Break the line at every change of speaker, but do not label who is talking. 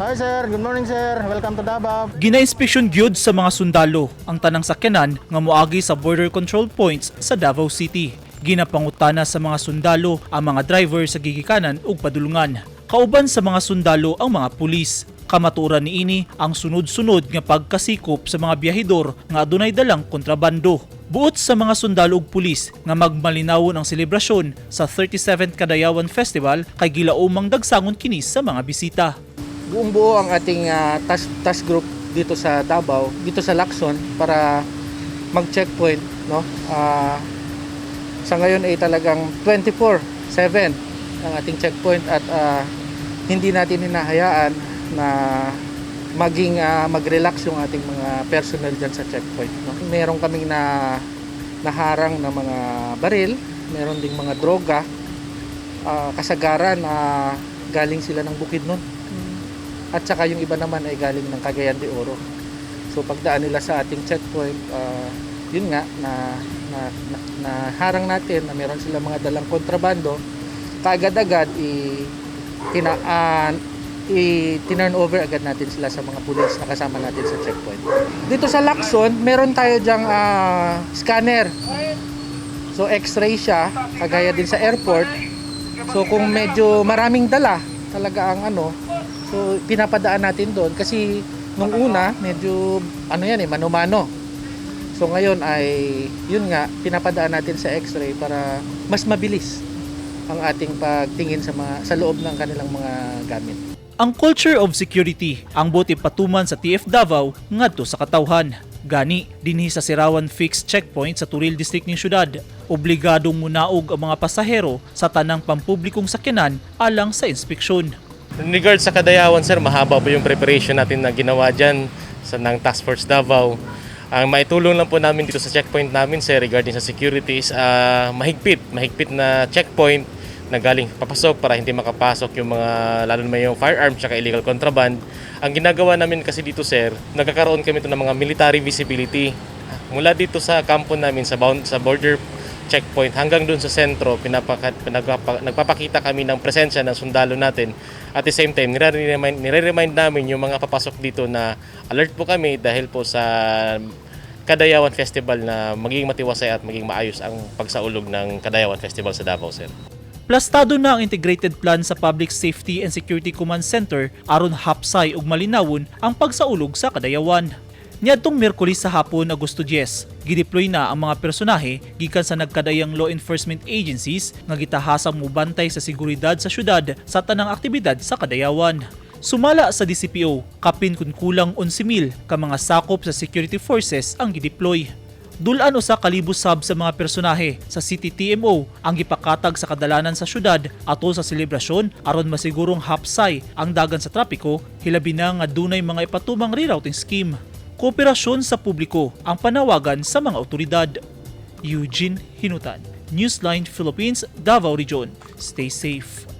Hi sir, good morning sir. Welcome to Davao.
Gina-inspeksyon gyud sa mga sundalo ang tanang sakyanan nga moagi sa border control points sa Davao City. Ginapangutana sa mga sundalo ang mga driver sa gigikanan ug padulungan. Kauban sa mga sundalo ang mga pulis. Kamaturan niini ang sunod-sunod nga pagkasikop sa mga biyahedor nga adunay dalang kontrabando. Buot sa mga sundalo ug pulis nga magmalinawon ang selebrasyon sa 37th Kadayawan Festival kay gilaumang dagsangon kini sa mga bisita.
Buong buo ang ating task group dito sa Davao, dito sa Lacson para mag-checkpoint, no? Sa ngayon ay talagang 24/7 ang ating checkpoint at hindi natin hinahayaan na maging mag-relax yung ating mga personnel dyan sa checkpoint, no? Meron kaming naharang na mga baril, meron ding mga droga, kasagaran na galing sila ng Bukidnon. At saka yung iba naman ay galing ng Cagayan de Oro. So pagdaan nila sa ating checkpoint, yun nga na harang natin na meron sila mga dalang kontrabando, kaagad-agad tinurn over agad natin sila sa mga pulis na kasama natin sa checkpoint. Dito sa Lacson, meron tayo dyang scanner. So x-ray siya, kagaya din sa airport. So kung medyo maraming dala talaga ang so pinapadaan natin doon kasi nung una medyo mano-mano. So ngayon ay yun nga pinapadaan natin sa x-ray para mas mabilis ang ating pagtingin sa loob ng kanilang mga gamit.
Ang culture of security ang buti patuman sa TF Davao ngadto sa katawhan. Gani dinhi sa Sirawan Fixed Checkpoint sa Turil District ng syudad, obligadong munaog ang mga pasahero sa tanang pampublikong sakyanan alang sa inspeksyon.
In regards sa Kadayawan, sir, mahaba po yung preparation natin na ginawa dyan ng Task Force Davao. Ang maitulong lang po namin dito sa checkpoint namin, sir, regarding sa security is mahigpit na checkpoint na galing papasok para hindi makapasok yung mga, lalo na yung firearms at illegal contraband. Ang ginagawa namin kasi dito, sir, nagkakaroon kami ito ng mga military visibility. Mula dito sa kampo namin, sa border checkpoint hanggang dun sa sentro, nagpapakita kami ng presensya ng sundalo natin. At the same time, nire-remind namin yung mga papasok dito na alert po kami dahil po sa Kadayawan Festival na maging matiwasay at maging maayos ang pagsaulog ng Kadayawan Festival sa Davao, sir.
Plastado na ang integrated plan sa Public Safety and Security Command Center aron hapsay ug malinawon ang pagsaulog sa Kadayawan. Niadtong Miyerkules sa hapon, Agosto 10, gideploy na ang mga personahe gikan sa nagkadayang law enforcement agencies nga gitahasang mubantay sa seguridad sa syudad sa tanang aktibidad sa Kadayawan. Sumala sa DCPO, kapin kun kulang 11,000 ka mga sakop sa security forces ang gideploy. Dulan usa ka libo sab sa mga personahe sa City TMO ang gipakatag sa kadalanan sa syudad atol sa selebrasyon aron masigurong hapsay ang dagan sa trapiko, hilabi na nga dunay mga ipatumang rerouting scheme. Kooperasyon sa publiko ang panawagan sa mga otoridad. Eugene Hinutan, Newsline Philippines, Davao Region. Stay safe.